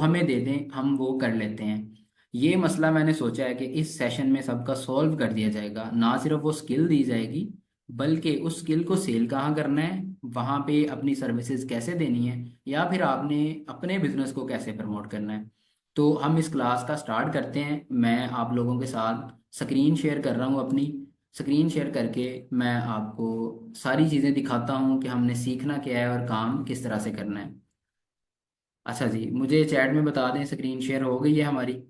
हमें दे दें, हम वो कर लेते हैं। ये मसला मैंने सोचा है कि इस सेशन में सबका सॉल्व कर दिया जाएगा। ना सिर्फ वो स्किल दी जाएगी, बल्कि उस स्किल को सेल कहाँ करना है, वहाँ पे अपनी सर्विसेज कैसे देनी है, या फिर आपने अपने बिजनेस को कैसे प्रमोट करना है। तो हम इस क्लास का स्टार्ट करते हैं। मैं आप लोगों के साथ स्क्रीन शेयर कर रहा हूँ अपनी। स्क्रीन शेयर करके मैं आपको सारी चीज़ें दिखाता हूँ कि हमने सीखना क्या है और काम किस तरह से करना है। अच्छा जी, मुझे चैट में बता दें स्क्रीन शेयर हो गई है हमारी।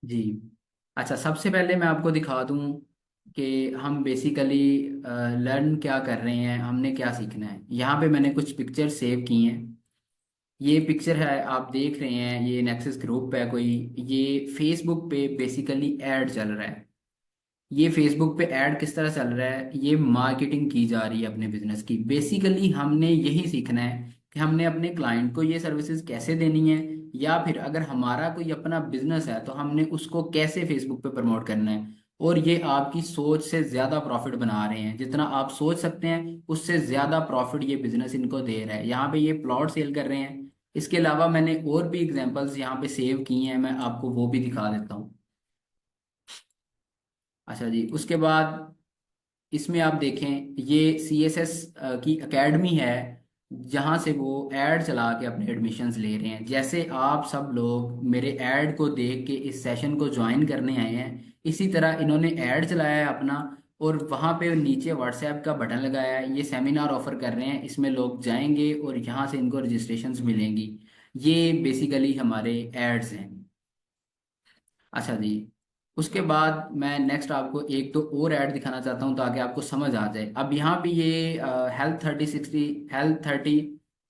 जी। अच्छा, सबसे पहले मैं आपको दिखा दूं कि हम बेसिकली लर्न क्या कर रहे हैं, हमने क्या सीखना है। यहाँ पे मैंने कुछ पिक्चर सेव की हैं। ये पिक्चर है, आप देख रहे हैं, ये नेक्सस ग्रुप है कोई। ये फेसबुक पे बेसिकली ऐड चल रहा है। ये फेसबुक पे ऐड किस तरह चल रहा है, ये मार्केटिंग की जा रही है अपने बिजनेस की। बेसिकली हमने यही सीखना है कि हमने अपने क्लाइंट को ये सर्विसेज कैसे देनी है, या फिर अगर हमारा कोई अपना बिजनेस है तो हमने उसको कैसे फेसबुक पे प्रमोट करना है। और ये आपकी सोच से ज्यादा प्रॉफिट बना रहे हैं। जितना आप सोच सकते हैं उससे ज्यादा प्रॉफिट ये बिजनेस इनको दे रहा है। यहाँ पे ये प्लॉट सेल कर रहे हैं। इसके अलावा मैंने और भी एग्जांपल्स यहाँ पे सेव की हैं, मैं आपको वो भी दिखा देता हूँ। अच्छा जी, उसके बाद इसमें आप देखें, ये CSS की एकेडमी है, जहाँ से वो ऐड चला के अपने एडमिशन्स ले रहे हैं। जैसे आप सब लोग मेरे ऐड को देख के इस सेशन को ज्वाइन करने आए हैं, इसी तरह इन्होंने ऐड चलाया है अपना। और वहाँ पे नीचे व्हाट्सएप का बटन लगाया है, ये सेमिनार ऑफर कर रहे हैं, इसमें लोग जाएंगे और यहाँ से इनको रजिस्ट्रेशंस मिलेंगी। ये बेसिकली हमारे एड्स हैं। अच्छा जी, उसके बाद मैं नेक्स्ट आपको एक दो और ऐड दिखाना चाहता हूँ ताकि आपको समझ आ जाए। अब यहाँ पे ये हेल्थ 30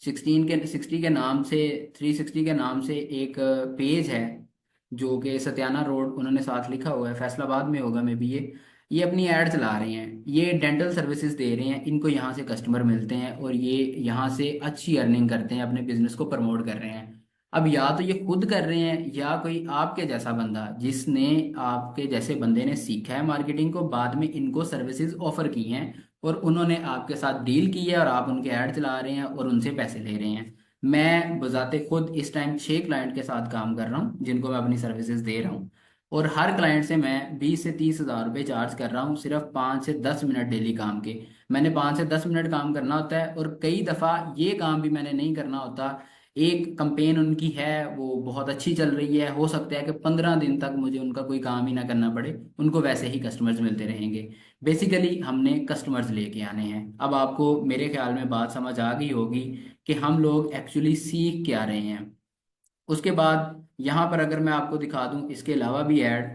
60 नाम से, 360 के नाम से एक पेज है, जो कि सत्याना रोड उन्होंने साथ लिखा हुआ है, फैसलाबाद में होगा मे बी। ये अपनी ऐड चला रहे हैं, ये डेंटल सर्विसेज दे रहे हैं, इनको यहाँ से कस्टमर मिलते हैं और ये यहाँ से अच्छी अर्निंग करते हैं, अपने बिजनेस को प्रमोट कर रहे हैं। अब या तो ये खुद कर रहे हैं, या कोई आपके जैसा बंदा, जिसने, आपके जैसे बंदे ने सीखा है मार्केटिंग को, बाद में इनको सर्विसेज ऑफर की हैं और उन्होंने आपके साथ डील की है और आप उनके ऐड चला रहे हैं और उनसे पैसे ले रहे हैं। मैं बजाते खुद इस टाइम 6 क्लाइंट के साथ काम कर रहा हूँ, जिनको मैं अपनी सर्विसेज दे रहा हूँ। और हर क्लाइंट से मैं 20 से 30 हज़ार रुपये चार्ज कर रहा हूँ, सिर्फ 5 से 10 मिनट डेली काम के। मैंने 5 से 10 मिनट काम करना होता है, और कई दफ़ा ये काम भी मैंने नहीं करना होता। एक कंपेन उनकी है, वो बहुत अच्छी चल रही है, हो सकता है कि 15 दिन तक मुझे उनका कोई काम ही ना करना पड़े, उनको वैसे ही कस्टमर्स मिलते रहेंगे। बेसिकली हमने कस्टमर्स लेके आने हैं। अब आपको मेरे ख्याल में बात समझ आ गई होगी कि हम लोग एक्चुअली सीख क्या रहे हैं। उसके बाद यहाँ पर अगर मैं आपको दिखा दूँ इसके अलावा भी ऐड,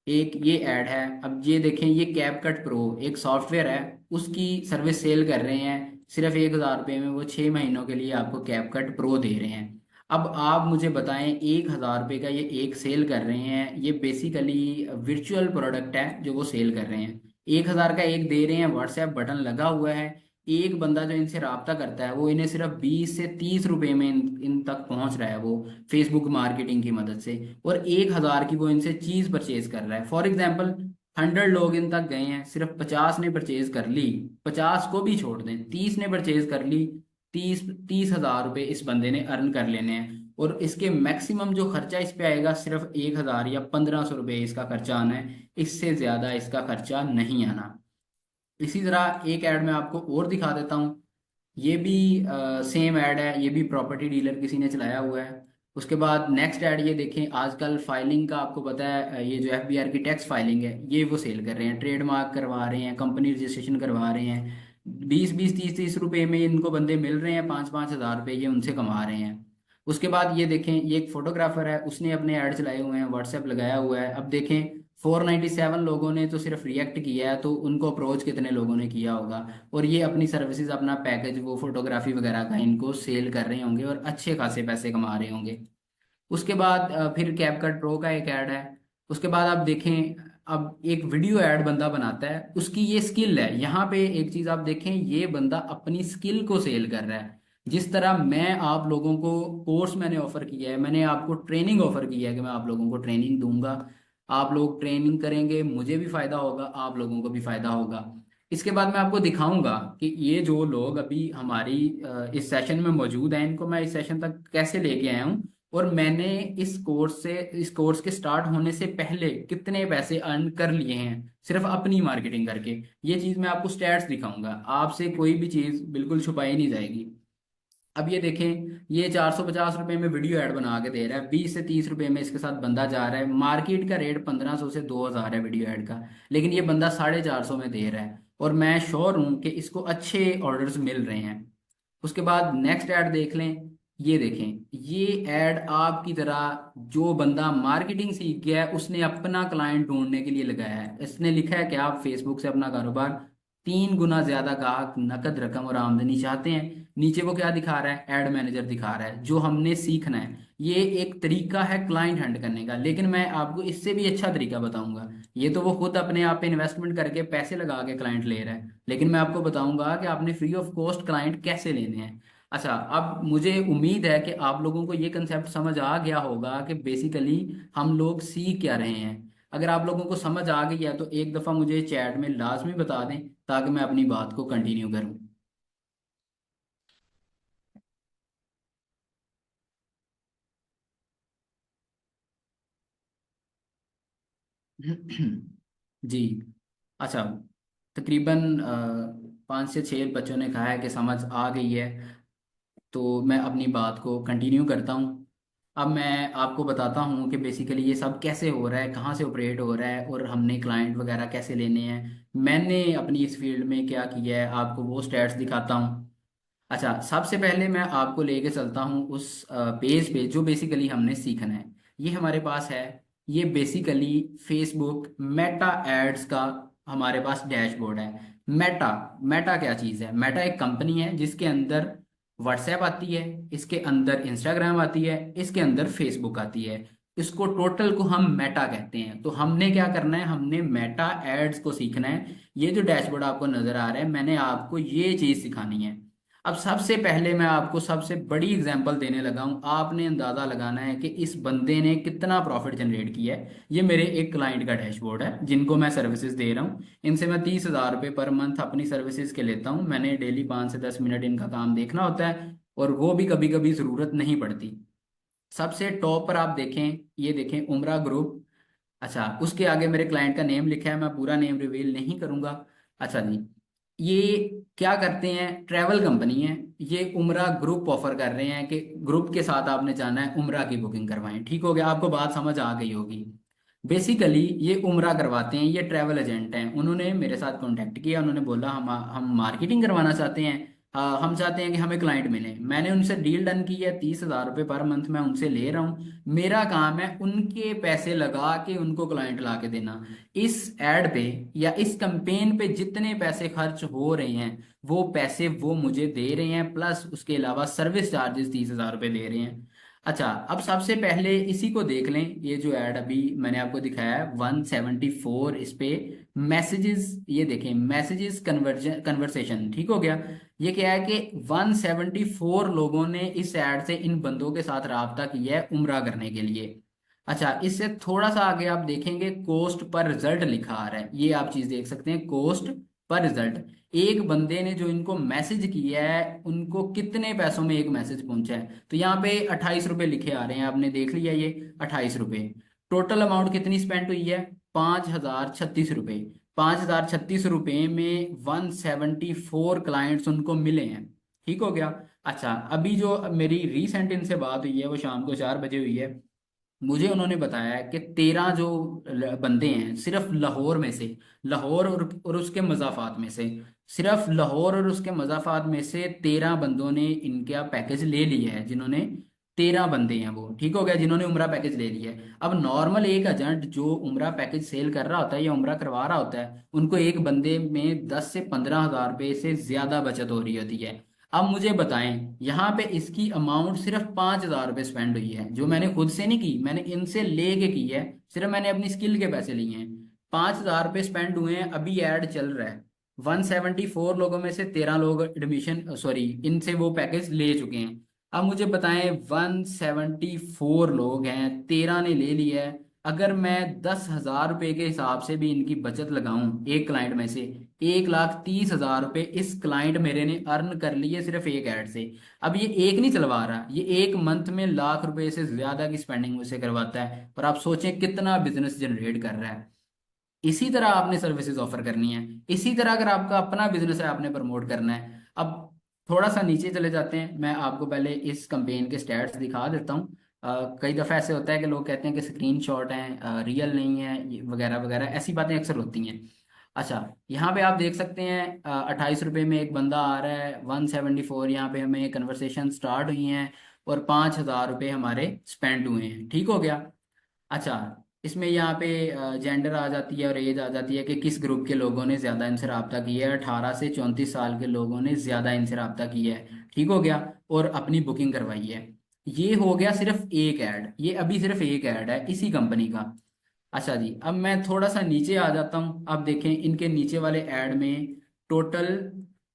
एक ये ऐड है। अब ये देखें, ये कैपकट प्रो एक सॉफ्टवेयर है, उसकी सर्विस सेल कर रहे हैं। सिर्फ 1,000 रुपये में वो 6 महीनों के लिए आपको कैपकट प्रो दे रहे हैं। अब आप मुझे बताएं, 1,000 रुपये का ये एक सेल कर रहे हैं, ये बेसिकली वर्चुअल प्रोडक्ट है जो वो सेल कर रहे हैं। 1,000 का एक दे रहे हैं, व्हाट्सएप बटन लगा हुआ है। एक बंदा जो इनसे रब्ता करता है वो इन्हें सिर्फ 20 से 30 रुपए में इन तक पहुंच रहा है, वो फेसबुक मार्केटिंग की मदद से। और 1,000 की वो इनसे चीज परचेज कर रहा है। फॉर एग्जाम्पल, 100 लोग इन तक गए हैं, सिर्फ 50 ने परचेज कर ली, 50 को भी छोड़ दें, 30 ने परचेज कर ली। 30,000 रुपये इस बंदे ने अर्न कर लेने हैं। और इसके मैक्सिमम जो खर्चा इस पे आएगा, सिर्फ 1,000 या 1,500 रुपये इसका खर्चा आना है, इससे ज्यादा इसका खर्चा नहीं आना। इसी तरह एक ऐड मैं आपको और दिखा देता हूँ। ये भी सेम ऐड है, ये भी प्रॉपर्टी डीलर किसी ने चलाया हुआ है। उसके बाद नेक्स्ट ऐड ये देखें, आजकल फाइलिंग का आपको पता है, ये जो FBR की टैक्स फाइलिंग है, ये वो सेल कर रहे हैं, ट्रेडमार्क करवा रहे हैं, कंपनी रजिस्ट्रेशन करवा रहे हैं। 20 20 30 30 रुपए में इनको बंदे मिल रहे हैं, 5 5 हज़ार रुपये ये उनसे कमा रहे हैं। उसके बाद ये देखें, ये एक फोटोग्राफर है, उसने अपने ऐड चलाए हुए हैं, व्हाट्सएप लगाया हुआ है। अब देखें, 497 लोगों ने तो सिर्फ रिएक्ट किया है, तो उनको अप्रोच कितने लोगों ने किया होगा। और ये अपनी सर्विसेज, अपना पैकेज, वो फोटोग्राफी वगैरह का इनको सेल कर रहे होंगे और अच्छे खासे पैसे कमा रहे होंगे। उसके बाद फिर कैपकट प्रो का एक ऐड है। उसके बाद आप देखें, अब एक वीडियो ऐड बंदा बनाता है, उसकी ये स्किल है। यहाँ पे एक चीज आप देखें, ये बंदा अपनी स्किल को सेल कर रहा है। जिस तरह मैं आप लोगों को कोर्स मैंने ऑफर किया है, मैंने आपको ट्रेनिंग ऑफर किया है कि मैं आप लोगों को ट्रेनिंग दूंगा। आप लोग ट्रेनिंग करेंगे, मुझे भी फायदा होगा, आप लोगों को भी फायदा होगा। इसके बाद मैं आपको दिखाऊंगा कि ये जो लोग अभी हमारी इस सेशन में मौजूद हैं, इनको मैं इस सेशन तक कैसे लेके आया हूँ, और मैंने इस कोर्स के स्टार्ट होने से पहले कितने पैसे अर्न कर लिए हैं सिर्फ अपनी मार्केटिंग करके। ये चीज़ मैं आपको स्टैट्स दिखाऊंगा, आपसे कोई भी चीज़ बिल्कुल छुपाई नहीं जाएगी। अब ये देखें, ये 450 रुपये में वीडियो ऐड बना के दे रहा है, 20 से 30 रुपये में इसके साथ बंदा जा रहा है। मार्केट का रेट 1500 से 2000 है वीडियो ऐड का, लेकिन ये बंदा 450 में दे रहा है, और मैं श्योर हूँ कि इसको अच्छे ऑर्डर्स मिल रहे हैं। उसके बाद नेक्स्ट ऐड देख लें। ये देखें, ये ऐड आपकी तरह जो बंदा मार्केटिंग सीख गया है उसने अपना क्लाइंट ढूंढने के लिए लगाया है। इसने लिखा है कि आप फेसबुक से अपना कारोबार 3 गुना ज्यादा ग्राहक, नकद रकम और आमदनी चाहते हैं। नीचे वो क्या दिखा रहा है, एड मैनेजर दिखा रहा है, जो हमने सीखना है। ये एक तरीका है क्लाइंट हंट करने का, लेकिन मैं आपको इससे भी अच्छा तरीका बताऊंगा। ये तो वो खुद अपने आप पे इन्वेस्टमेंट करके पैसे लगा के क्लाइंट ले रहा है, लेकिन मैं आपको बताऊंगा कि आपने फ्री ऑफ कॉस्ट क्लाइंट कैसे लेने हैं। अच्छा, अब मुझे उम्मीद है कि आप लोगों को ये कंसेप्ट समझ आ गया होगा कि बेसिकली हम लोग सीख क्या रहे हैं। अगर आप लोगों को समझ आ गई है तो एक दफ़ा मुझे चैट में लाजमी बता दें, ताकि मैं अपनी बात को कंटिन्यू करूं। जी। अच्छा, तकरीबन 5 से 6 बच्चों ने कहा है कि समझ आ गई है, तो मैं अपनी बात को कंटिन्यू करता हूँ। अब मैं आपको बताता हूँ कि बेसिकली ये सब कैसे हो रहा है, कहाँ से ऑपरेट हो रहा है, और हमने क्लाइंट वगैरह कैसे लेने हैं, मैंने अपनी इस फील्ड में क्या किया है, आपको वो स्टैट्स दिखाता हूँ। अच्छा, सबसे पहले मैं आपको लेके चलता हूँ उस पेज पे जो बेसिकली हमने सीखना है। ये हमारे पास है, ये बेसिकली फेसबुक मेटा एड्स का हमारे पास डैशबोर्ड है। मेटा, मेटा क्या चीज़ है? मेटा एक कंपनी है जिसके अंदर व्हाट्सएप आती है, इसके अंदर इंस्टाग्राम आती है, इसके अंदर फेसबुक आती है। इसको टोटल को हम मेटा कहते हैं। तो हमने क्या करना है, हमने मेटा एड्स को सीखना है। ये जो डैशबोर्ड आपको नजर आ रहा है, मैंने आपको ये चीज़ सिखानी है। अब सबसे पहले मैं आपको सबसे बड़ी एग्जांपल देने लगा हूं, आपने अंदाजा लगाना है कि इस बंदे ने कितना प्रॉफिट जनरेट किया है। ये मेरे एक क्लाइंट का डैशबोर्ड है जिनको मैं सर्विसेज दे रहा हूँ। इनसे मैं 30,000 रुपये पर मंथ अपनी सर्विसेज के लेता हूँ। मैंने डेली 5 से 10 मिनट इनका काम देखना होता है, और वो भी कभी कभी ज़रूरत नहीं पड़ती। सबसे टॉप पर आप देखें, ये देखें उमरा ग्रुप। अच्छा, उसके आगे मेरे क्लाइंट का नेम लिखा है, मैं पूरा नेम रिवील नहीं करूंगा। अच्छा जी, ये क्या करते हैं, ट्रैवल कंपनी है। ये उमरा ग्रुप ऑफर कर रहे हैं कि ग्रुप के साथ आपने जाना है, उमरा की बुकिंग करवाएं। ठीक हो गया, आपको बात समझ आ गई होगी। बेसिकली ये उमरा करवाते हैं, ये ट्रैवल एजेंट हैं। उन्होंने मेरे साथ कांटेक्ट किया, उन्होंने बोला हम मार्केटिंग करवाना चाहते हैं। हम चाहते हैं कि हमें क्लाइंट मिले। मैंने उनसे डील डन की है, 30,000 रुपये पर मंथ मैं उनसे ले रहा हूँ। मेरा काम है उनके पैसे लगा के उनको क्लाइंट ला के देना। इस एड पे या इस कंपेन पे जितने पैसे खर्च हो रहे हैं, वो पैसे वो मुझे दे रहे हैं, प्लस उसके अलावा सर्विस चार्जेस 30,000 रुपये दे रहे हैं। अच्छा, अब सबसे पहले इसी को देख लें। ये जो ऐड अभी मैंने आपको दिखाया है 174, इस पे मैसेजेस, ये देखें मैसेजेस कन्वर्जन कन्वर्सेशन, ठीक हो गया। ये क्या है कि 174 लोगों ने इस ऐड से इन बंदों के साथ राब्ता किया है उम्रा करने के लिए। अच्छा, इससे थोड़ा सा आगे आप देखेंगे कॉस्ट पर रिजल्ट लिखा आ रहा है, ये आप चीज देख सकते हैं, कॉस्ट पर रिजल्ट। एक बंदे ने जो इनको मैसेज किया है, उनको कितने पैसों में एक मैसेज पहुंचा है, तो यहाँ पे 28 रुपये लिखे आ रहे हैं, आपने देख लिया ये 28 रुपये। टोटल अमाउंट कितनी स्पेंड हुई है, 5,036 रुपये। 5,036 रुपये में 174 क्लाइंट्स उनको मिले हैं। ठीक हो गया। अच्छा, अभी जो मेरी रीसेंट इनसे बात हुई है वो शाम को 4 बजे हुई है। मुझे उन्होंने बताया है कि 13 जो बंदे हैं सिर्फ लाहौर में से, लाहौर और उसके मज़ाफ़ात में से, सिर्फ लाहौर और उसके मज़ाफ़ात में से 13 बंदों ने इनका पैकेज ले लिया है। जिन्होंने 13 बंदे हैं वो, ठीक हो गया, जिन्होंने उम्रा पैकेज ले लिया है। अब नॉर्मल एक एजेंट जो उम्रा पैकेज सेल कर रहा होता है या उम्रा करवा रहा होता है, उनको एक बंदे में 10 से 15 हज़ार रुपये से ज़्यादा बचत हो रही होती है। अब मुझे बताएं, यहाँ पे इसकी अमाउंट सिर्फ 5,000 रुपये स्पेंड हुई है, जो मैंने खुद से नहीं की, मैंने इनसे लेके की है। सिर्फ मैंने अपनी स्किल के पैसे लिए हैं। 5,000 रुपये स्पेंड हुए हैं, अभी ऐड चल रहा है। 174 लोगों में से 13 लोग एडमिशन, सॉरी, इनसे वो पैकेज ले चुके हैं। अब मुझे बताएं, 174 लोग हैं, 13 ने ले लिया है, अगर मैं 10,000 रुपए के हिसाब से भी इनकी बचत लगाऊं एक क्लाइंट में से, 1,30,000 रुपए इस क्लाइंट मेरे ने अर्न कर लिए सिर्फ एक ऐड से। अब ये एक नहीं चलवा रहा, ये एक मंथ में लाख रुपए से ज्यादा की स्पेंडिंग मुझसे करवाता है, और आप सोचें कितना बिजनेस जनरेट कर रहा है। इसी तरह आपने सर्विसेज ऑफर करनी है, इसी तरह अगर आपका अपना बिजनेस है आपने प्रमोट करना है। अब थोड़ा सा नीचे चले जाते हैं, मैं आपको पहले इस कंपेन के स्टैट्स दिखा देता हूँ। कई दफ़ा ऐसे होता है कि लोग कहते हैं कि स्क्रीन शॉट हैं, रियल नहीं है, वगैरह वगैरह ऐसी बातें अक्सर होती हैं। अच्छा, यहाँ पे आप देख सकते हैं 28 रुपये में एक बंदा आ रहा है, 174 यहाँ पे हमें कन्वर्सेशन स्टार्ट हुई हैं, और 5,000 रुपये हमारे स्पेंड हुए हैं। ठीक हो गया। अच्छा, इसमें यहाँ पे जेंडर आ जाती है और एज आ जाती है कि किस ग्रुप के लोगों ने ज़्यादा इनसे रब्ता किया है, 18 से 34 साल के लोगों ने ज़्यादा इनसे रब्ता किया है। ठीक हो गया। और अपनी बुकिंग करवाई है। ये हो गया सिर्फ एक ऐड, ये अभी सिर्फ एक ऐड है इसी कंपनी का। अच्छा जी, अब मैं थोड़ा सा नीचे आ जाता हूँ। अब देखें इनके नीचे वाले ऐड में टोटल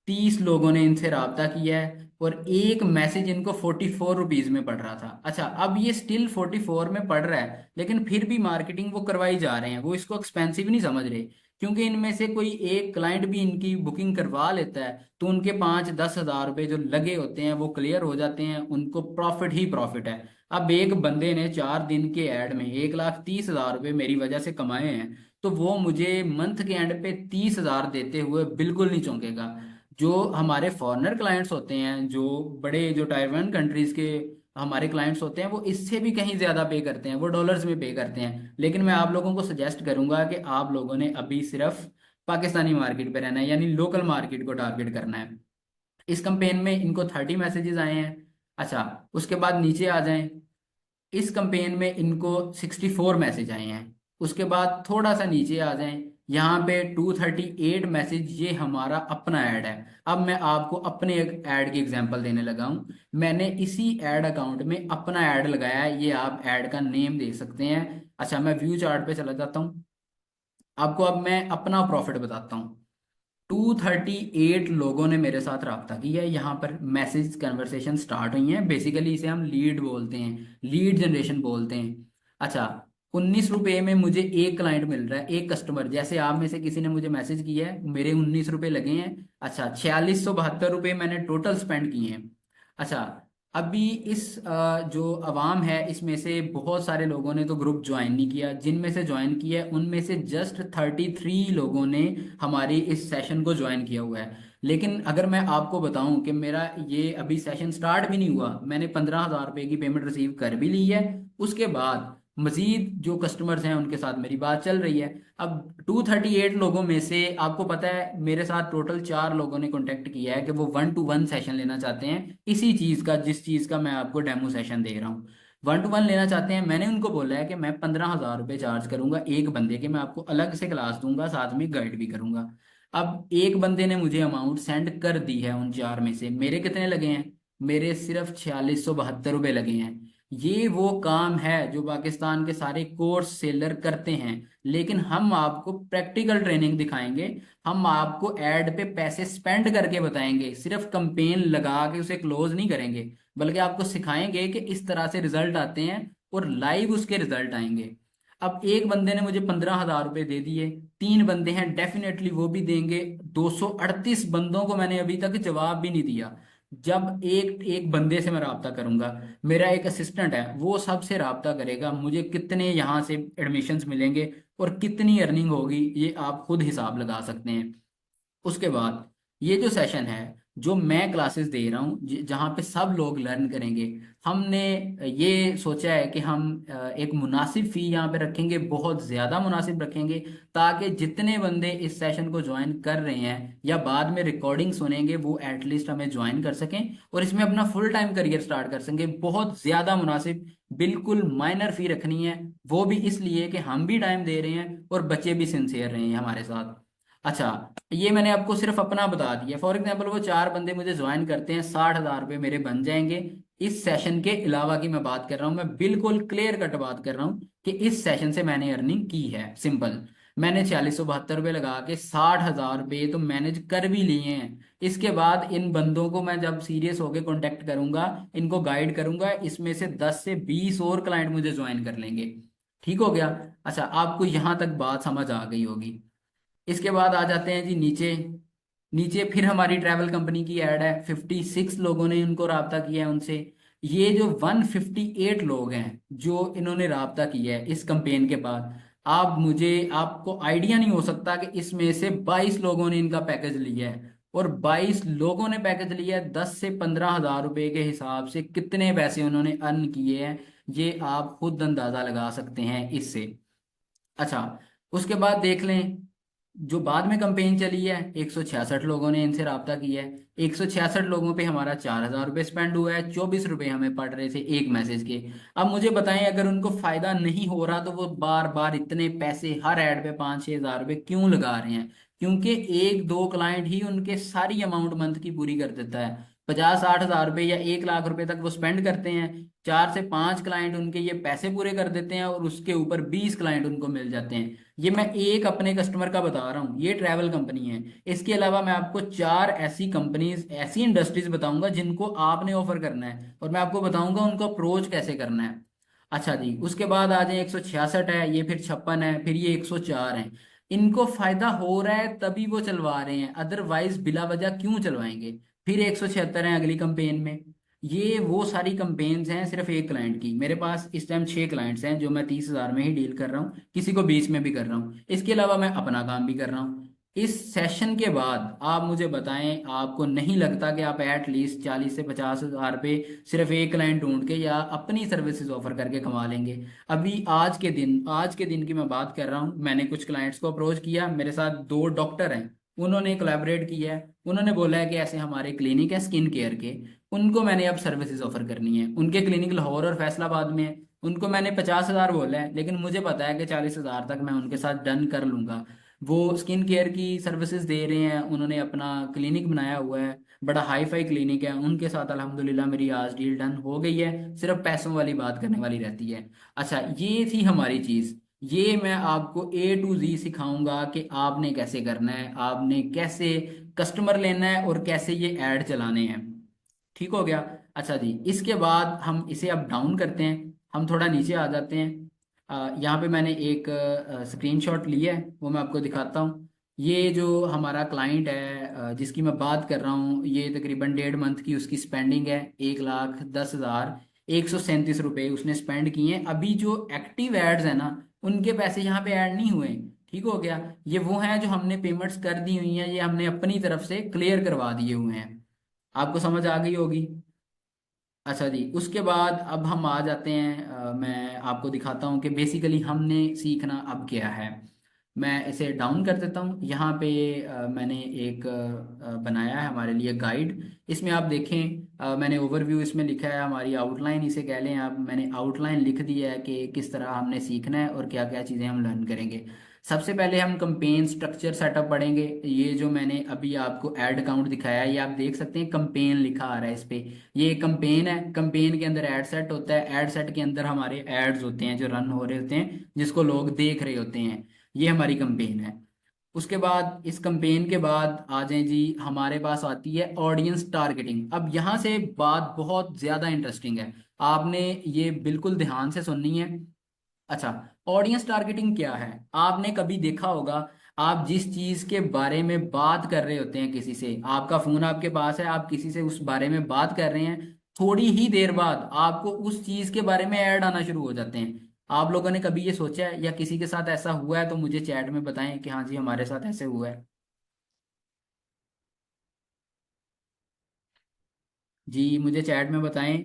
30 लोगों ने इनसे रब्ता किया है, और एक मैसेज इनको 44 रुपीज में पड़ रहा था। अच्छा, अब ये स्टिल 44 में पड़ रहा है, लेकिन फिर भी मार्केटिंग वो करवाई जा रहे हैं, वो इसको एक्सपेंसिव नहीं समझ रहे। क्योंकि इनमें से कोई एक क्लाइंट भी इनकी बुकिंग करवा लेता है तो उनके 5-10 हज़ार रुपए जो लगे होते हैं वो क्लियर हो जाते हैं, उनको प्रॉफिट ही प्रॉफिट है। अब एक बंदे ने 4 दिन के ऐड में 1,30,000 रुपये मेरी वजह से कमाए हैं, तो वो मुझे मंथ के एंड पे 30,000 देते हुए बिल्कुल नहीं चौंकेगा। जो हमारे फॉरेनर क्लाइंट्स होते हैं, जो बड़े जो टाइर 1 कंट्रीज के हमारे क्लाइंट्स होते हैं, वो इससे भी कहीं ज्यादा पे करते हैं, वो डॉलर्स में पे करते हैं। लेकिन मैं आप लोगों को सजेस्ट करूंगा कि आप लोगों ने अभी सिर्फ पाकिस्तानी मार्केट पे रहना है, यानी लोकल मार्केट को टारगेट करना है। इस कंपेन में इनको 30 मैसेजेस आए हैं। अच्छा, उसके बाद नीचे आ जाएं, इस कंपेन में इनको 64 मैसेज आए हैं। उसके बाद थोड़ा सा नीचे आ जाएं, यहाँ पे 238 मैसेज, ये हमारा अपना ऐड है। अब मैं आपको अपने एक ऐड की एग्जांपल देने लगा हूँ। मैंने इसी ऐड अकाउंट में अपना ऐड लगाया है, ये आप ऐड का नेम देख सकते हैं। अच्छा, मैं व्यू चार्ट पे चला जाता हूँ, आपको अब मैं अपना प्रॉफिट बताता हूँ। 238 लोगों ने मेरे साथ रब्ता किया है, यहाँ पर मैसेज कन्वर्सेशन स्टार्ट हुई है, बेसिकली इसे हम लीड बोलते हैं, लीड जनरेशन बोलते हैं। अच्छा, 19 रुपए में मुझे एक क्लाइंट मिल रहा है, एक कस्टमर, जैसे आप में से किसी ने मुझे मैसेज किया है, मेरे 19 रुपए लगे हैं। अच्छा, 4672 रुपये मैंने टोटल स्पेंड किए हैं। अच्छा, अभी इस जो अवाम है इसमें से बहुत सारे लोगों ने तो ग्रुप ज्वाइन नहीं किया, जिनमें से ज्वाइन किया है उनमें से जस्ट 33 लोगों ने हमारी इस सेशन को ज्वाइन किया हुआ है। लेकिन अगर मैं आपको बताऊं कि मेरा ये अभी सेशन स्टार्ट भी नहीं हुआ, मैंने 15,000 रुपए की पेमेंट रिसीव कर भी ली है। उसके बाद मजीद जो कस्टमर्स हैं उनके साथ मेरी बात चल रही है। अब 238 लोगों में से आपको पता है मेरे साथ टोटल 4 लोगों ने कॉन्टेक्ट किया है कि वो 1-to-1 सेशन लेना चाहते हैं, इसी चीज़ का जिस चीज़ का मैं आपको डेमो सेशन दे रहा हूँ। 1-to-1 लेना चाहते हैं। मैंने उनको बोला है कि मैं 15,000 रुपये चार्ज करूंगा एक बंदे के, मैं आपको अलग से क्लास दूंगा, साथ में गाइड भी करूंगा। अब एक बंदे ने मुझे अमाउंट सेंड कर दी है, उन 4 में से मेरे कितने लगे हैं? मेरे सिर्फ 4672 रुपये लगे हैं। ये वो काम है जो पाकिस्तान के सारे कोर्स सेलर करते हैं, लेकिन हम आपको प्रैक्टिकल ट्रेनिंग दिखाएंगे। हम आपको ऐड पे पैसे स्पेंड करके बताएंगे, सिर्फ कंपेन लगा के उसे क्लोज नहीं करेंगे, बल्कि आपको सिखाएंगे कि इस तरह से रिजल्ट आते हैं, और लाइव उसके रिजल्ट आएंगे। अब एक बंदे ने मुझे 15,000 रुपये दे दिए, 3 बंदे हैं डेफिनेटली वो भी देंगे। 238 बंदों को मैंने अभी तक जवाब भी नहीं दिया। जब एक एक बंदे से मैं रब्ता करूंगा, मेरा एक असिस्टेंट है वो सबसे रब्ता करेगा, मुझे कितने यहाँ से एडमिशन्स मिलेंगे और कितनी अर्निंग होगी ये आप खुद हिसाब लगा सकते हैं। उसके बाद ये जो सेशन है, जो मैं क्लासेस दे रहा हूँ, जहाँ पे सब लोग लर्न करेंगे, हमने ये सोचा है कि हम एक मुनासिब फी यहाँ पे रखेंगे, बहुत ज़्यादा मुनासिब रखेंगे, ताकि जितने बंदे इस सेशन को ज्वाइन कर रहे हैं या बाद में रिकॉर्डिंग सुनेंगे वो एटलीस्ट हमें ज्वाइन कर सकें और इसमें अपना फुल टाइम करियर स्टार्ट कर सकें। बहुत ज़्यादा मुनासिब, बिल्कुल माइनर फी रखनी है, वो भी इसलिए कि हम भी टाइम दे रहे हैं और बच्चे भी सिंसियर रहे हैं हमारे साथ। अच्छा, ये मैंने आपको सिर्फ अपना बता दिया। फॉर एग्जाम्पल वो 4 बंदे मुझे ज्वाइन करते हैं, 60,000 रुपये मेरे बन जाएंगे। इस सेशन के अलावा की मैं बात कर रहा हूँ, मैं बिल्कुल क्लियर कट बात कर रहा हूँ कि इस सेशन से मैंने अर्निंग की है। सिंपल, मैंने 4672 रुपये लगा के 60,000 रुपये तो मैनेज कर भी लिए हैं। इसके बाद इन बंदों को मैं जब सीरियस होकर कॉन्टेक्ट करूंगा, इनको गाइड करूंगा, इसमें से 10 से 20 और क्लाइंट मुझे ज्वाइन कर लेंगे। ठीक हो गया। अच्छा, आपको यहाँ तक बात समझ आ गई होगी। इसके बाद आ जाते हैं जी नीचे। नीचे फिर हमारी ट्रैवल कंपनी की ऐड है, 56 लोगों ने उनको राब्ता किया है उनसे। ये जो 158 लोग हैं जो इन्होंने राब्ता किया है इस कंपेन के बाद, आप मुझे आपको आइडिया नहीं हो सकता कि इसमें से 22 लोगों ने इनका पैकेज लिया है। और 22 लोगों ने पैकेज लिया है, 10 से 15 हज़ार रुपए के हिसाब से कितने पैसे उन्होंने अर्न किए हैं, ये आप खुद अंदाजा लगा सकते हैं इससे। अच्छा, उसके बाद देख लें, जो बाद में कंपेन चली है, 166 लोगों ने इनसे राब्ता किया है। 166 लोगों पे हमारा 4 हज़ार रुपये स्पेंड हुआ है, 24 रुपये हमें पड़ रहे थे एक मैसेज के। अब मुझे बताएं, अगर उनको फायदा नहीं हो रहा तो वो बार बार इतने पैसे हर ऐड पे 5-6 हज़ार रुपये क्यों लगा रहे हैं? क्योंकि एक दो क्लाइंट ही उनके सारी अमाउंट मंथ की पूरी कर देता है। 50-60 हज़ार रुपये या 1 लाख रुपए तक वो स्पेंड करते हैं, 4 से 5 क्लाइंट उनके ये पैसे पूरे कर देते हैं, और उसके ऊपर 20 क्लाइंट उनको मिल जाते हैं। ये मैं एक अपने कस्टमर का बता रहा हूँ, ये ट्रैवल कंपनी है। इसके अलावा मैं आपको 4 ऐसी कंपनीज, ऐसी इंडस्ट्रीज बताऊंगा जिनको आपने ऑफर करना है, और मैं आपको बताऊंगा उनको अप्रोच कैसे करना है। अच्छा जी, उसके बाद आ जाए, 166 है, ये फिर 56 है, फिर ये 104 है। इनको फायदा हो रहा है तभी वो चलवा रहे हैं, अदरवाइज बिला वजह क्यों चलवाएंगे? फिर 176 है अगली कंपेन में। ये वो सारी कंपेन्स हैं सिर्फ एक क्लाइंट की। मेरे पास इस टाइम 6 क्लाइंट्स हैं जो मैं 30 हज़ार में ही डील कर रहा हूँ, किसी को 20 में भी कर रहा हूँ। इसके अलावा मैं अपना काम भी कर रहा हूँ। इस सेशन के बाद आप मुझे बताएं, आपको नहीं लगता कि आप एट लीस्ट 40 से 50 हज़ार पे सिर्फ एक क्लाइंट ढूंढ के या अपनी सर्विसेज ऑफर करके कमा लेंगे? अभी आज के दिन की मैं बात कर रहा हूँ, मैंने कुछ क्लाइंट्स को अप्रोच किया, मेरे साथ 2 डॉक्टर हैं, उन्होंने कोलैबोरेट किया है। उन्होंने बोला है कि ऐसे हमारे क्लिनिक है स्किन केयर के, उनको मैंने अब सर्विसेज ऑफर करनी है। उनके क्लिनिक लाहौर और फैसलाबाद में है। उनको मैंने 50 हज़ार बोला है, लेकिन मुझे पता है कि 40 हज़ार तक मैं उनके साथ डन कर लूंगा। वो स्किन केयर की सर्विसेज दे रहे हैं, उन्होंने अपना क्लिनिक बनाया हुआ है, बड़ा हाई फाई क्लिनिक है उनके साथ। अल्हम्दुलिल्लाह मेरी आज डील डन हो गई है, सिर्फ पैसों वाली बात करने वाली रहती है। अच्छा, ये थी हमारी चीज़। ये मैं आपको A to Z सिखाऊंगा कि आपने कैसे करना है, आपने कैसे कस्टमर लेना है, और कैसे ये ऐड चलाने हैं। ठीक हो गया। अच्छा जी, इसके बाद हम इसे अब डाउन करते हैं, हम थोड़ा नीचे आ जाते हैं। यहाँ पे मैंने एक स्क्रीनशॉट लिया है, वो मैं आपको दिखाता हूँ। ये जो हमारा क्लाइंट है जिसकी मैं बात कर रहा हूँ, ये तकरीबन 1.5 मंथ की उसकी स्पेंडिंग है, 1,10,137 रुपये उसने स्पेंड किए हैं। अभी जो एक्टिव एड्स है ना, उनके पैसे यहाँ पे ऐड नहीं हुए। ठीक हो गया। ये वो हैं जो हमने पेमेंट्स कर दी हुई हैं, ये हमने अपनी तरफ से क्लियर करवा दिए हुए हैं। आपको समझ आ गई होगी। अच्छा जी, उसके बाद अब हम आ जाते हैं, मैं आपको दिखाता हूँ कि बेसिकली हमने सीखना अब क्या है। मैं इसे डाउन कर देता हूँ। यहाँ पे मैंने एक बनाया है हमारे लिए गाइड। इसमें आप देखें, मैंने ओवरव्यू इसमें लिखा है, हमारी आउटलाइन इसे कह लें आप। मैंने आउटलाइन लिख दी है कि किस तरह हमने सीखना है और क्या क्या चीज़ें हम लर्न करेंगे। सबसे पहले हम कंपेन स्ट्रक्चर सेटअप पढ़ेंगे। ये जो मैंने अभी आपको ऐड अकाउंट दिखाया है, ये आप देख सकते हैं कंपेन लिखा आ रहा है इस पे। ये कंपेन है, कंपेन के अंदर एड सेट होता है, एड सेट के अंदर हमारे एड्स होते हैं जो रन हो रहे होते हैं, जिसको लोग देख रहे होते हैं। ये हमारी कंपेन है। उसके बाद इस कंपेन के बाद आ जाएं जी, हमारे पास आती है ऑडियंस टारगेटिंग। अब यहाँ से बात बहुत ज़्यादा इंटरेस्टिंग है, आपने ये बिल्कुल ध्यान से सुननी है। अच्छा, ऑडियंस टारगेटिंग क्या है? आपने कभी देखा होगा, आप जिस चीज के बारे में बात कर रहे होते हैं किसी से, आपका फोन आपके पास है, आप किसी से उस बारे में बात कर रहे हैं, थोड़ी ही देर बाद आपको उस चीज के बारे में ऐड आना शुरू हो जाते हैं। आप लोगों ने कभी ये सोचा है, या किसी के साथ ऐसा हुआ है तो मुझे चैट में बताएं कि हाँ जी हमारे साथ ऐसे हुआ है। जी, मुझे चैट में बताएं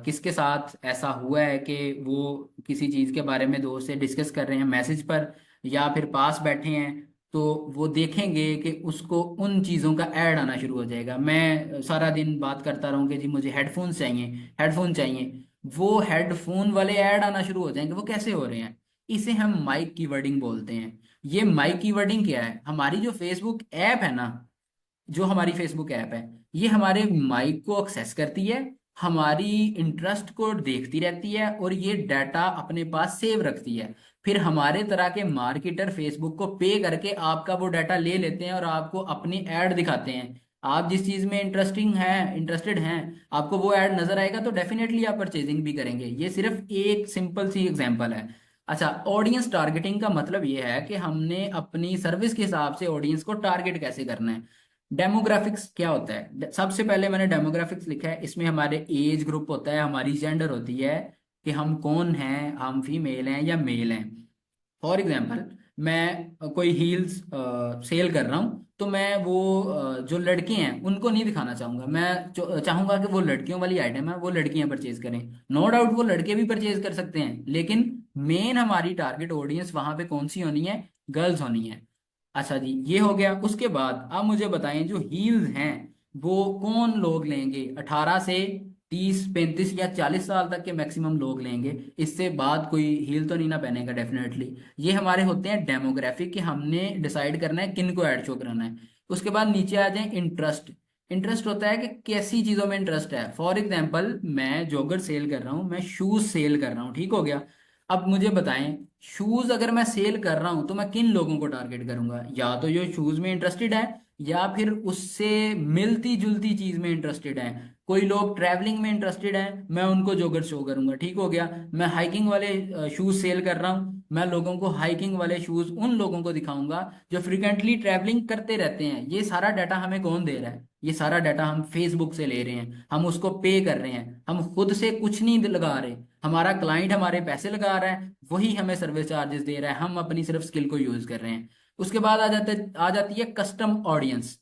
किसके साथ ऐसा हुआ है कि वो किसी चीज़ के बारे में दोस्त से डिस्कस कर रहे हैं मैसेज पर, या फिर पास बैठे हैं, तो वो देखेंगे कि उसको उन चीज़ों का ऐड आना शुरू हो जाएगा। मैं सारा दिन बात करता रहूँ कि जी मुझे हेडफोन्स चाहिए, हेडफोन चाहिए, वो हेडफोन वाले ऐड आना शुरू हो जाएंगे। वो कैसे हो रहे हैं? इसे हम माइक की वर्डिंग बोलते हैं। ये माइक की वर्डिंग क्या है? हमारी जो फेसबुक ऐप है ना, जो हमारी फेसबुक ऐप है, ये हमारे माइक को एक्सेस करती है, हमारी इंटरेस्ट को देखती रहती है, और ये डाटा अपने पास सेव रखती है। फिर हमारे तरह के मार्केटर फेसबुक को पे करके आपका वो डाटा ले लेते हैं और आपको अपनी ऐड दिखाते हैं। आप जिस चीज में इंटरेस्टेड हैं, आपको वो ऐड नजर आएगा तो डेफिनेटली आप परचेजिंग भी करेंगे। ये सिर्फ एक सिंपल सी एग्जांपल है। अच्छा, ऑडियंस टारगेटिंग का मतलब ये है कि हमने अपनी सर्विस के हिसाब से ऑडियंस को टारगेट कैसे करना है। डेमोग्राफिक्स क्या होता है? सबसे पहले मैंने डेमोग्राफिक्स लिखा है, इसमें हमारे एज ग्रुप होता है, हमारी जेंडर होती है कि हम कौन हैं, हम फीमेल हैं या मेल हैं। फॉर एग्जाम्पल, मैं कोई हील्स सेल कर रहा हूँ, तो मैं वो जो लड़के हैं उनको नहीं दिखाना चाहूंगा। मैं चाहूंगा कि वो लड़कियों वाली आइटम है, वो लड़कियां परचेज करें। नो डाउट वो लड़के भी परचेज कर सकते हैं, लेकिन मेन हमारी टारगेट ऑडियंस वहां पे कौन सी होनी है? गर्ल्स होनी है। अच्छा जी, ये हो गया। उसके बाद आप मुझे बताएं, जो हील्स हैं वो कौन लोग लेंगे? 18 से 30 35 या 40 साल तक के मैक्सिमम लोग लेंगे। इससे बाद कोई हील तो नहीं ना पहनेगा डेफिनेटली। ये हमारे होते हैं डेमोग्राफिक, कि हमने डिसाइड करना है किन को ऐड शो कराना है। उसके बाद नीचे आ जाए इंटरेस्ट। इंटरेस्ट होता है कि कैसी चीजों में इंटरेस्ट है। फॉर एग्जाम्पल, मैं जॉगर सेल कर रहा हूँ, मैं शूज सेल कर रहा हूँ, ठीक हो गया। अब मुझे बताएं, शूज अगर मैं सेल कर रहा हूं तो मैं किन लोगों को टारगेट करूंगा? या तो जो शूज में इंटरेस्टेड है, या फिर उससे मिलती जुलती चीज में इंटरेस्टेड है। कोई लोग ट्रैवलिंग में इंटरेस्टेड है, मैं उनको जोगर शो करूंगा, ठीक हो गया। मैं हाइकिंग वाले शूज सेल कर रहा हूं, मैं लोगों को हाइकिंग वाले शूज उन लोगों को दिखाऊंगा जो फ्रिक्वेंटली ट्रैवलिंग करते रहते हैं। ये सारा डाटा हमें कौन दे रहा है? ये सारा डाटा हम फेसबुक से ले रहे हैं, हम उसको पे कर रहे हैं, हम खुद से कुछ नहीं लगा रहे। हमारा क्लाइंट हमारे पैसे लगा रहा है, वही हमें सर्विस चार्जेस दे रहा है, हम अपनी सिर्फ स्किल को यूज कर रहे हैं। उसके बाद आ जाती है कस्टम ऑडियंस।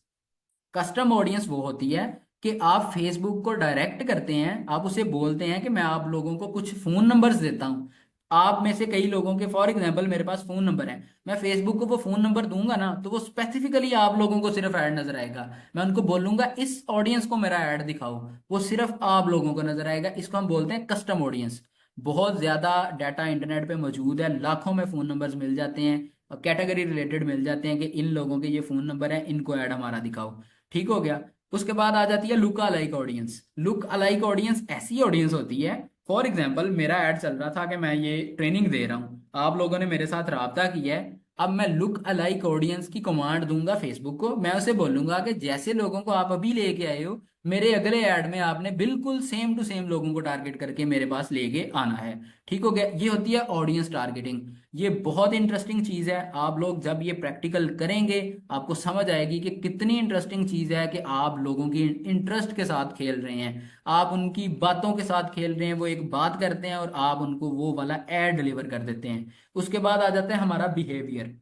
कस्टम ऑडियंस वो होती है कि आप फेसबुक को डायरेक्ट करते हैं, आप उसे बोलते हैं कि मैं आप लोगों को कुछ फोन नंबर्स देता हूं। आप में से कई लोगों के, फॉर एग्जांपल मेरे पास फोन नंबर है, मैं फेसबुक को वो फोन नंबर दूंगा ना, तो वो स्पेसिफिकली आप लोगों को सिर्फ ऐड नजर आएगा। मैं उनको बोलूंगा इस ऑडियंस को मेरा ऐड दिखाओ, वो सिर्फ आप लोगों को नजर आएगा। इसको हम बोलते हैं कस्टम ऑडियंस। बहुत ज्यादा डाटा इंटरनेट पे मौजूद है, लाखों में फोन नंबर्स मिल जाते हैं, कैटेगरी रिलेटेड मिल जाते हैं कि इन लोगों के ये फोन नंबर है, इनको ऐड हमारा दिखाओ, ठीक हो गया। उसके बाद आ जाती है look alike audience. Look alike audience ऐसी ऑडियंस होती है, फॉर एग्जाम्पल मेरा ऐड चल रहा था कि मैं ये ट्रेनिंग दे रहा हूँ, आप लोगों ने मेरे साथ राब्ता किया है। अब मैं लुक अलाइक ऑडियंस की कमांड दूंगा फेसबुक को, मैं उसे बोलूंगा कि जैसे लोगों को आप अभी लेके आए हो, मेरे अगले ऐड में आपने बिल्कुल सेम टू सेम लोगों को टारगेट करके मेरे पास लेके आना है, ठीक हो गया। ये होती है ऑडियंस टारगेटिंग। ये बहुत इंटरेस्टिंग चीज है, आप लोग जब ये प्रैक्टिकल करेंगे आपको समझ आएगी कि कितनी इंटरेस्टिंग चीज है कि आप लोगों की इंटरेस्ट के साथ खेल रहे हैं, आप उनकी बातों के साथ खेल रहे हैं। वो एक बात करते हैं और आप उनको वो वाला एड डिलीवर कर देते हैं। उसके बाद आ जाता है हमारा बिहेवियर।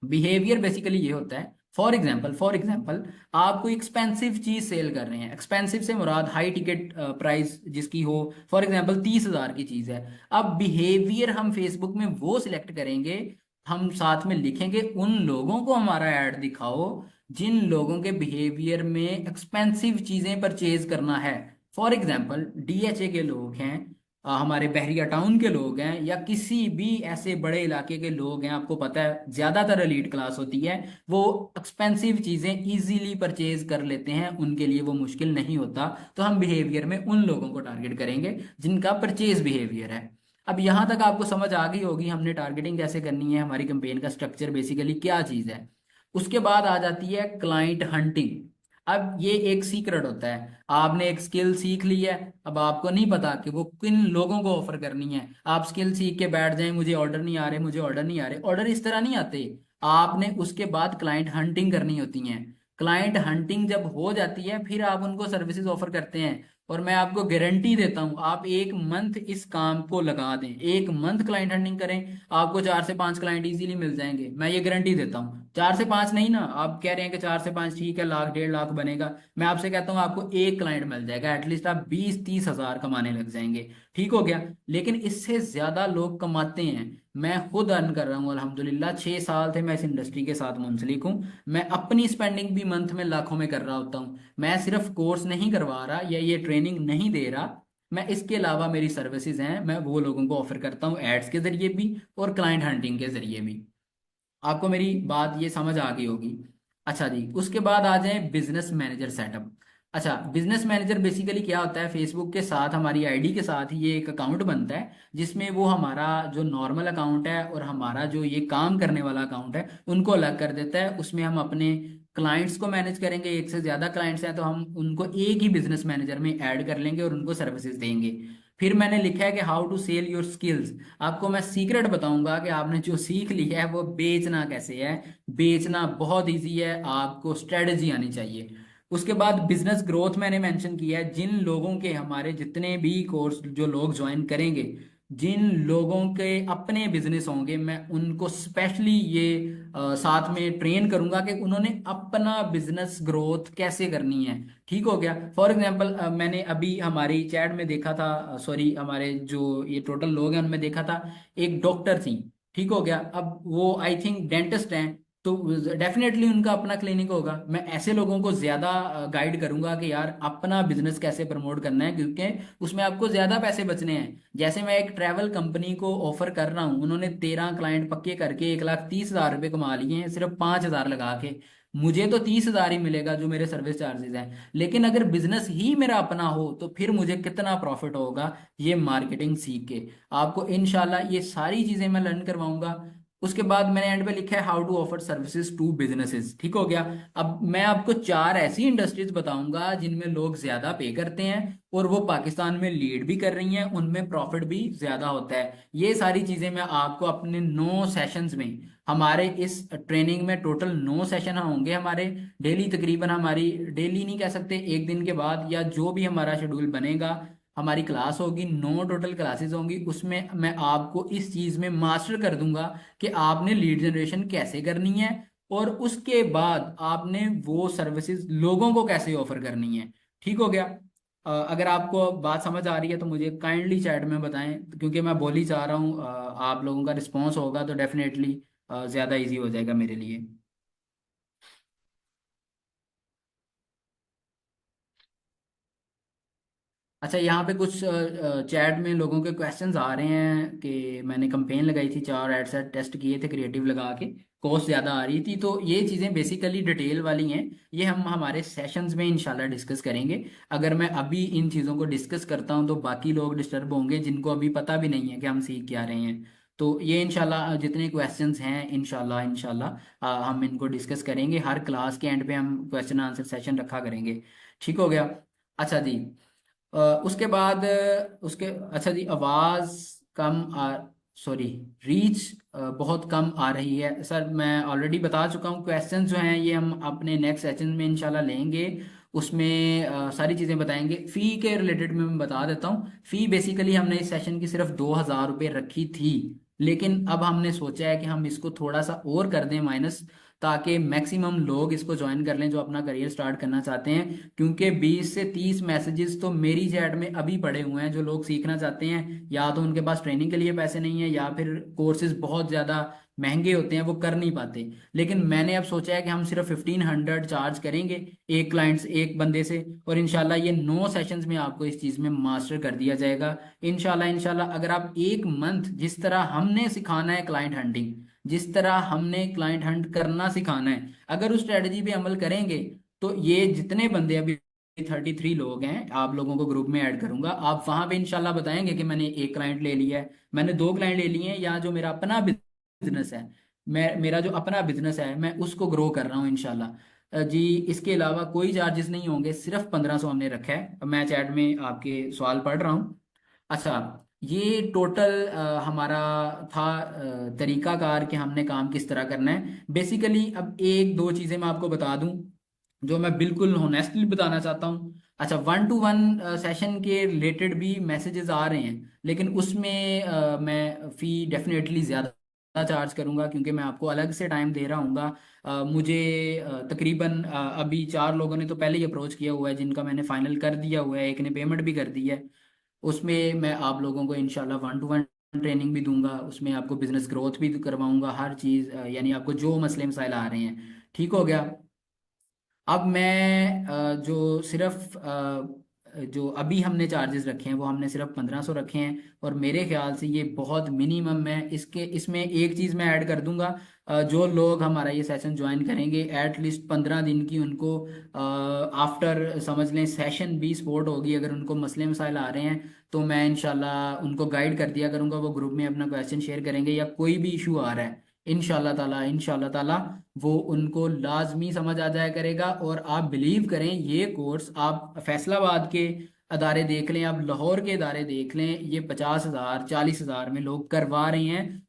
बिहेवियर बेसिकली ये होता है, फॉर एग्जाम्पल आप कोई एक्सपेंसिव चीज सेल कर रहे हैं, एक्सपेंसिव से मुराद हाई टिकट प्राइस जिसकी हो, फॉर एग्जाम्पल 30,000 की चीज है। अब बिहेवियर हम फेसबुक में वो सिलेक्ट करेंगे, हम साथ में लिखेंगे उन लोगों को हमारा ऐड दिखाओ जिन लोगों के बिहेवियर में एक्सपेंसिव चीजें परचेज करना है। फॉर एग्जाम्पल डीएचए के लोग हैं, हमारे बहरिया टाउन के लोग हैं, या किसी भी ऐसे बड़े इलाके के लोग हैं, आपको पता है ज्यादातर एलीट क्लास होती है, वो एक्सपेंसिव चीजें इजीली परचेज कर लेते हैं, उनके लिए वो मुश्किल नहीं होता। तो हम बिहेवियर में उन लोगों को टारगेट करेंगे जिनका परचेज बिहेवियर है। अब यहां तक आपको समझ आ गई होगी हमने टारगेटिंग कैसे करनी है, हमारी कैंपेन का स्ट्रक्चर बेसिकली क्या चीज है। उसके बाद आ जाती है क्लाइंट हंटिंग। अब ये एक सीक्रेट होता है, आपने एक स्किल सीख ली है, अब आपको नहीं पता कि वो किन लोगों को ऑफर करनी है। आप स्किल सीख के बैठ जाएं, मुझे ऑर्डर नहीं आ रहे, मुझे ऑर्डर नहीं आ रहे। ऑर्डर इस तरह नहीं आते, आपने उसके बाद क्लाइंट हंटिंग करनी होती है। क्लाइंट हंटिंग जब हो जाती है, फिर आप उनको सर्विसेज ऑफर करते हैं। और मैं आपको गारंटी देता हूं, आप एक मंथ इस काम को लगा दें, एक मंथ क्लाइंट हंटिंग करें, आपको 4 से 5 क्लाइंट इजीली मिल जाएंगे, मैं ये गारंटी देता हूँ। 4 से 5 नहीं ना, आप कह रहे हैं कि 4 से 5 ठीक है, लाख 1.5 लाख बनेगा, मैं आपसे कहता हूँ आपको एक क्लाइंट मिल जाएगा, एटलीस्ट आप 20 30 हजार कमाने लग जाएंगे, ठीक हो गया। लेकिन इससे ज्यादा लोग कमाते हैं। मैं खुद अर्न कर रहा हूँ अल्हम्दुलिल्लाह, 6 साल थे मैं इस इंडस्ट्री के साथ मुंसलिक हूँ। मैं अपनी स्पेंडिंग भी मंथ में लाखों में कर रहा होता हूँ। मैं सिर्फ कोर्स नहीं करवा रहा या ये ट्रेनिंग नहीं दे रहा, मैं इसके अलावा मेरी सर्विसेज हैं, मैं वो लोगों को ऑफर करता हूँ एड्स के जरिए भी और क्लाइंट हंटिंग के जरिए भी। आपको मेरी बात ये समझ आ गई होगी। अच्छा जी, उसके बाद आ जाए बिजनेस मैनेजर सेटअप। अच्छा, बिजनेस मैनेजर बेसिकली क्या होता है, फेसबुक के साथ हमारी आईडी के साथ ही ये एक अकाउंट बनता है, जिसमें वो हमारा जो नॉर्मल अकाउंट है और हमारा जो ये काम करने वाला अकाउंट है उनको अलग कर देता है। उसमें हम अपने क्लाइंट्स को मैनेज करेंगे, एक से ज्यादा क्लाइंट्स हैं तो हम उनको एक ही बिजनेस मैनेजर में ऐड कर लेंगे और उनको सर्विसेज देंगे। फिर मैंने लिखा है कि how to sell your skills. आपको मैं सीक्रेट बताऊंगा कि आपने जो सीख लिया है वो बेचना कैसे है। बेचना बहुत इजी है, आपको स्ट्रेटजी आनी चाहिए। उसके बाद बिजनेस ग्रोथ मैंने मेंशन किया है। जिन लोगों के, हमारे जितने भी कोर्स जो लोग ज्वाइन करेंगे, जिन लोगों के अपने बिजनेस होंगे, मैं उनको स्पेशली ये साथ में ट्रेन करूंगा कि उन्होंने अपना बिजनेस ग्रोथ कैसे करनी है। ठीक हो गया। फॉर एग्जांपल मैंने अभी हमारी चैट में देखा था, सॉरी हमारे जो ये टोटल लोग हैं उनमें देखा था, एक डॉक्टर थी। ठीक हो गया। अब वो आई थिंक डेंटिस्ट हैं, तो डेफिनेटली उनका अपना क्लिनिक होगा। मैं ऐसे लोगों को ज्यादा गाइड करूंगा कि यार अपना बिजनेस कैसे प्रमोट करना है, क्योंकि उसमें आपको ज्यादा पैसे बचने हैं। जैसे मैं एक ट्रैवल कंपनी को ऑफर कर रहा हूँ, उन्होंने 13 क्लाइंट पक्के करके 1,30,000 रुपये कमा लिए हैं सिर्फ 5,000 लगा के। मुझे तो 30,000 ही मिलेगा जो मेरे सर्विस चार्जेस हैं, लेकिन अगर बिजनेस ही मेरा अपना हो तो फिर मुझे कितना प्रॉफिट होगा, ये मार्केटिंग सीख के आपको इंशाल्लाह ये सारी चीजें मैं लर्न करवाऊंगा। उसके बाद मैंने एंड पे लिखा है how to offer services to businesses. ठीक हो गया। अब मैं आपको चार ऐसी इंडस्ट्रीज बताऊंगा जिनमें लोग ज्यादा पे करते हैं और वो पाकिस्तान में लीड भी कर रही हैं, उनमें प्रॉफिट भी ज्यादा होता है। ये सारी चीजें मैं आपको अपने 9 सेशंस में, हमारे इस ट्रेनिंग में टोटल 9 सेशन होंगे हमारे डेली। तकरीबन हमारी डेली नहीं कह सकते, एक दिन के बाद या जो भी हमारा शेड्यूल बनेगा, हमारी क्लास होगी, 9 टोटल क्लासेस होंगी। उसमें मैं आपको इस चीज में मास्टर कर दूंगा कि आपने लीड जनरेशन कैसे करनी है, और उसके बाद आपने वो सर्विसेज लोगों को कैसे ऑफर करनी है। ठीक हो गया। अगर आपको बात समझ आ रही है तो मुझे काइंडली चैट में बताएं, क्योंकि मैं बोल ही चाह रहा हूँ। आप लोगों का रिस्पॉन्स होगा तो डेफिनेटली ज़्यादा इजी हो जाएगा मेरे लिए। अच्छा, यहाँ पे कुछ चैट में लोगों के क्वेश्चंस आ रहे हैं कि मैंने कंपेन लगाई थी, 4 एड सेट टेस्ट किए थे क्रिएटिव लगा के, कॉस्ट ज़्यादा आ रही थी। तो ये चीज़ें बेसिकली डिटेल वाली हैं, ये हम हमारे सेशंस में इंशाल्लाह डिस्कस करेंगे। अगर मैं अभी इन चीज़ों को डिस्कस करता हूँ तो बाकी लोग डिस्टर्ब होंगे जिनको अभी पता भी नहीं है कि हम सीख क्या रहे हैं। तो ये इंशाल्लाह जितने क्वेश्चंस हैं, इंशाल्लाह इंशाल्लाह हम इनको डिस्कस करेंगे। हर क्लास के एंड पे हम क्वेश्चन आंसर सेशन रखा करेंगे। ठीक हो गया। अच्छा जी। उसके बाद उसके अच्छा जी, आवाज़ कम आ, सॉरी, रीच बहुत कम आ रही है सर। मैं ऑलरेडी बता चुका हूँ, क्वेश्चन जो हैं ये हम अपने नेक्स्ट सेशन में इंशाल्लाह लेंगे। उसमें सारी चीज़ें बताएंगे। फ़ी के रिलेटेड में मैं बता देता हूँ। फ़ी बेसिकली हमने इस सेशन की सिर्फ 2,000 रुपये रखी थी, लेकिन अब हमने सोचा है कि हम इसको थोड़ा सा और कर दें माइनस, ताकि मैक्सिमम लोग इसको ज्वाइन कर लें जो अपना करियर स्टार्ट करना चाहते हैं। क्योंकि 20 से 30 मैसेजेस तो मेरी चैट में अभी पड़े हुए हैं, जो लोग सीखना चाहते हैं, या तो उनके पास ट्रेनिंग के लिए पैसे नहीं है या फिर कोर्सेज बहुत ज़्यादा महंगे होते हैं वो कर नहीं पाते। लेकिन मैंने अब सोचा है कि हम सिर्फ 1,500 चार्ज करेंगे एक क्लाइंट से, एक बंदे से, और इनशाला ये 9 सेशंस में आपको इस चीज़ में मास्टर कर दिया जाएगा। इनशाला इनशाला अगर आप एक मंथ जिस तरह हमने सिखाना है क्लाइंट हंटिंग, जिस तरह हमने क्लाइंट हंट करना सिखाना है, अगर उस स्ट्रेटजी पे अमल करेंगे, तो ये जितने बंदे अभी 33 लोग हैं, आप लोगों को ग्रुप में ऐड करूंगा। आप वहां पे इंशाल्लाह बताएंगे कि मैंने एक क्लाइंट ले लिया है, मैंने 2 क्लाइंट ले लिए हैं, या जो मेरा अपना बिजनेस है, मेरा जो अपना बिजनेस है मैं उसको ग्रो कर रहा हूँ इंशाल्लाह। जी, इसके अलावा कोई चार्जेस नहीं होंगे, सिर्फ 1,500 हमने रखा है। मैं चैट में आपके सवाल पढ़ रहा हूँ। अच्छा, ये टोटल हमारा था तरीकाकार कि हमने काम किस तरह करना है। बेसिकली अब एक दो चीज़ें मैं आपको बता दूं जो मैं बिल्कुल होनेस्टली बताना चाहता हूँ। अच्छा, 1-to-1 सेशन के रिलेटेड भी मैसेजेस आ रहे हैं, लेकिन उसमें मैं फ़ी डेफिनेटली ज़्यादा चार्ज करूंगा, क्योंकि मैं आपको अलग से टाइम दे रहा हूँ। मुझे तकरीबन अभी 4 लोगों ने तो पहले ही अप्रोच किया हुआ है, जिनका मैंने फाइनल कर दिया हुआ है, एक ने पेमेंट भी कर दी है। उसमें मैं आप लोगों को इंशाल्लाह 1-to-1 ट्रेनिंग भी दूंगा, उसमें आपको बिजनेस ग्रोथ भी करवाऊंगा, हर चीज़ यानी आपको जो मसले मसाइल आ रहे हैं। ठीक हो गया। अब मैं जो सिर्फ जो अभी हमने चार्जेस रखे हैं वो हमने सिर्फ 1,500 रखे हैं, और मेरे ख्याल से ये बहुत मिनिमम है। इसके इसमें एक चीज़ मैं ऐड कर दूंगा, जो लोग हमारा ये सेशन ज्वाइन करेंगे एट लीस्ट 15 दिन की, उनको आफ्टर समझ लें सेशन भी सपोर्ट होगी। अगर उनको मसले मसाइल आ रहे हैं तो मैं इंशाल्लाह उनको गाइड कर दिया करूंगा, वो ग्रुप में अपना क्वेश्चन शेयर करेंगे, या कोई भी इशू आ रहा है इंशाल्लाह ताला वो उनको लाजमी समझ आ जाया करेगा। और आप बिलीव करें, ये कोर्स आप फैसलाबाद के अदारे देख लें, आप लाहौर के इदारे देख लें, ये 50,000 40,000 में लोग करवा रहे हैं।